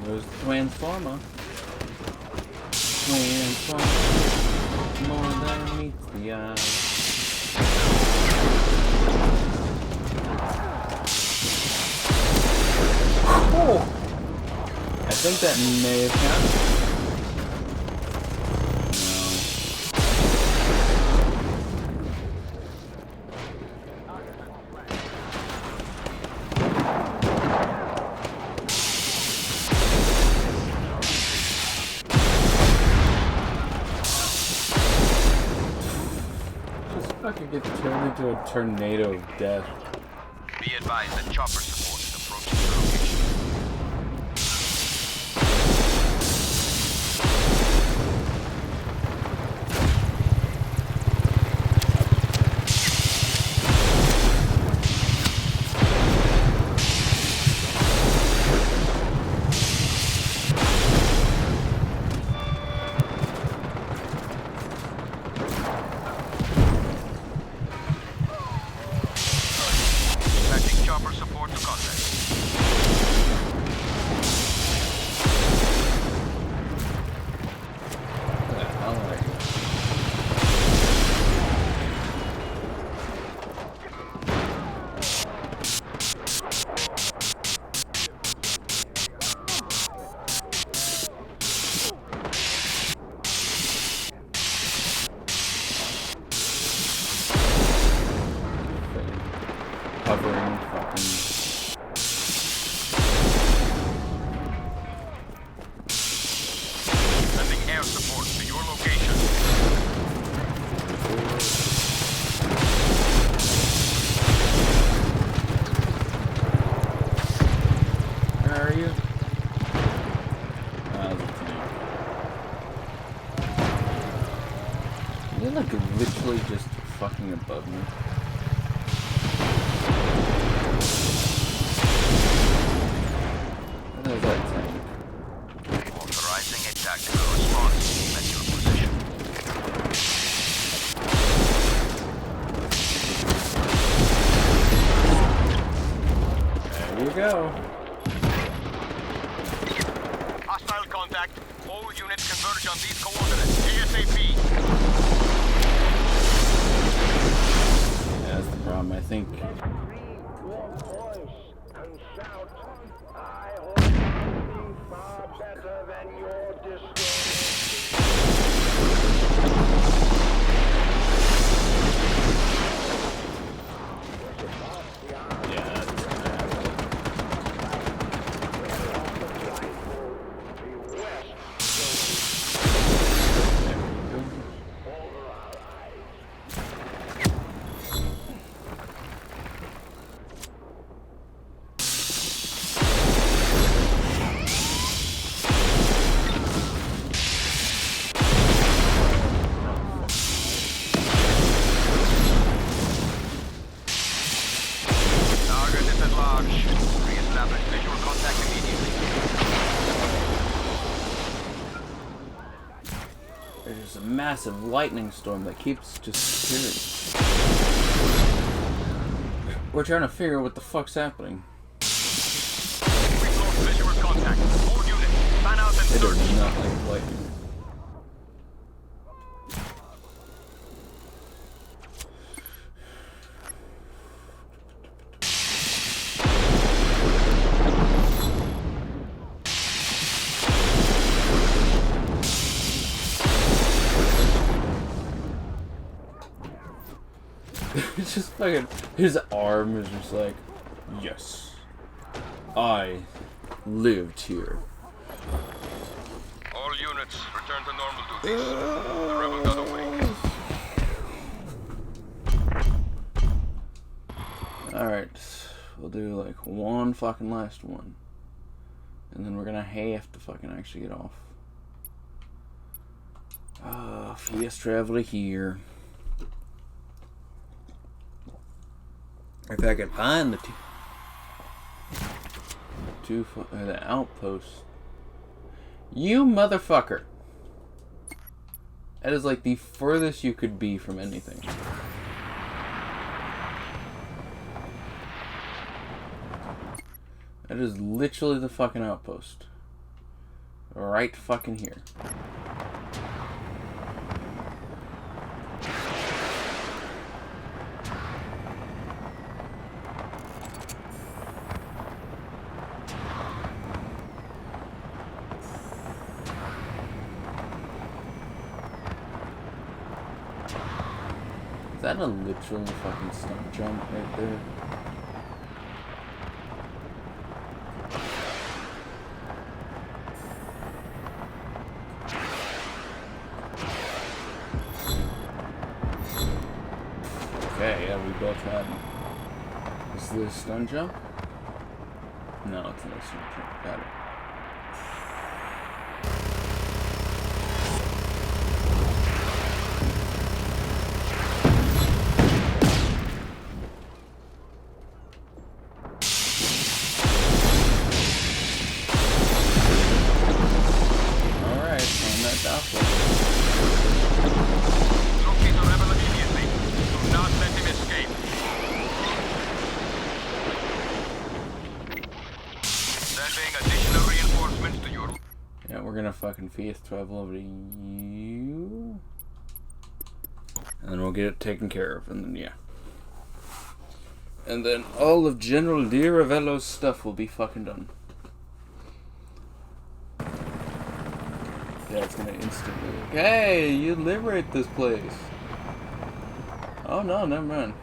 There's the Transformer. Transformer. More than meets the eye. Oh! I think that may have counted. I could get turned into a tornado of death. Be advised that chopper support is approaching the location. Dispatching chopper support to contact. What the hell are you? Hovering fucking... Sending air support to your location. Where are you? The tank. You're like literally just fucking above me. What is that tank? Authorizing a tactical response team at your position. There you go. Hostile contact. All units converge on these coordinates. ASAP. Yeah, that's the problem. I think... Target is at large. Re-establish visual contact immediately. There's a massive lightning storm that keeps just appearing. We're trying to figure out what the fuck's happening. We've lost visual contact. All units, fan out and It search. does not like lightning. It's just fucking. His arm is just like, yes, I lived here. All units, return to normal duties. The rebel got away. Alright, we'll do like one fucking last one. And then we're gonna have to fucking actually get off. Fast travel here. If I can find the the outpost. You motherfucker. That is like the furthest you could be from anything. That is literally the fucking outpost. Right fucking here. Is that a literal fucking stunt jump right there? Okay, yeah, we both had. Is this a stun jump? No, it's not a stun jump. Got it. Locate the rebel immediately. Do not let him escape. Sending additional reinforcements to your... Yeah, we're gonna fucking fast travel over to you. And then we'll get it taken care of, and then yeah. And then all of General Di Ravello's stuff will be fucking done. Yeah, it's gonna instantly. Hey, you liberate this place. Oh no, never mind.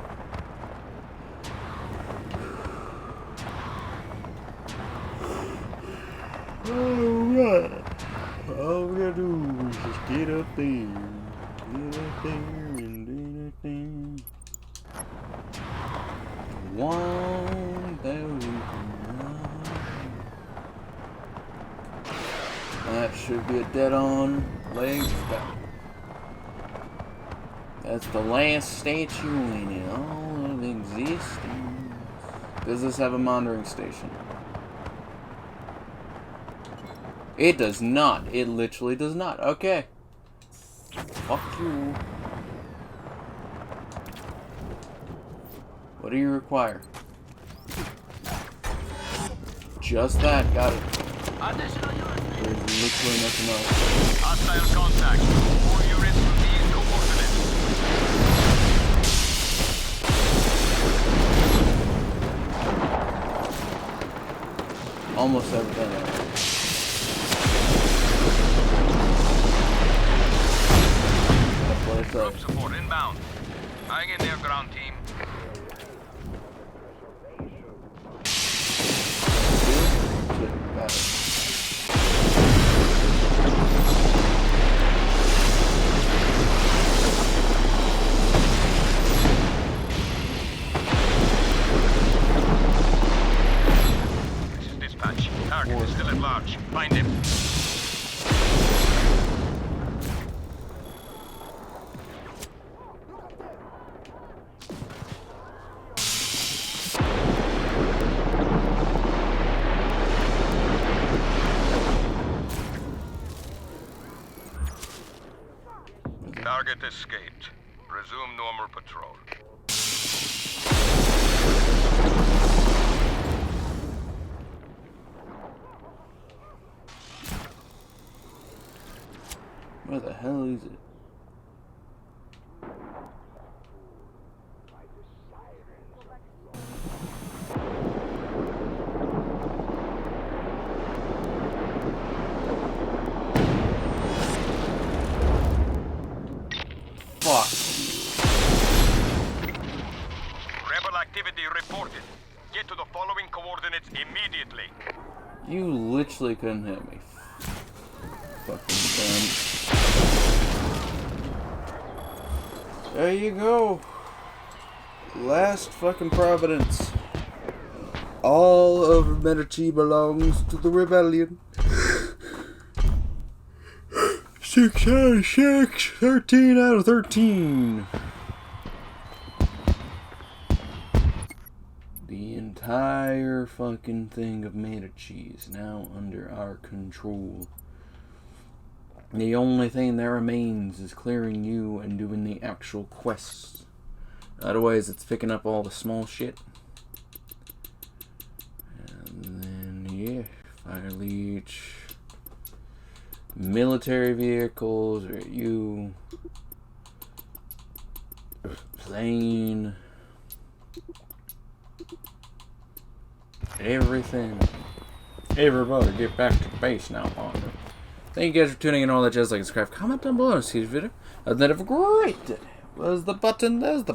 Alright. All we gotta do is just get up there. Get up there and do the thing. 1,000. That should be a dead-on leg stop. That's the last statue in all of existence. Does this have a monitoring station? It does not. It literally does not. Okay. Fuck you. What do you require? Just that. Got it. Additional units. There's literally nothing else. Hostile contact. All units to these coordinates. Almost everything else. Group support inbound. Hang in there, ground team. Got it. This is dispatch. Target is still at large. Find him. activity reported. Get to the following coordinates immediately. You literally couldn't hit me. Fucking dumb. There you go. Last fucking Providence. All of Medici belongs to the rebellion. 6 out of 6, 13 out of 13. The entire fucking thing of Medici is now under our control. The only thing that remains is clearing you and doing the actual quests. Otherwise, it's picking up all the small shit. And then, yeah, fire leech. Military vehicles, or you. Plane. Everything. Everybody get back to base now, partner. Thank you guys for tuning in. All that jazz, like, subscribe, comment down below, and see this video. Other than that, have a great day. Where's the button? There's the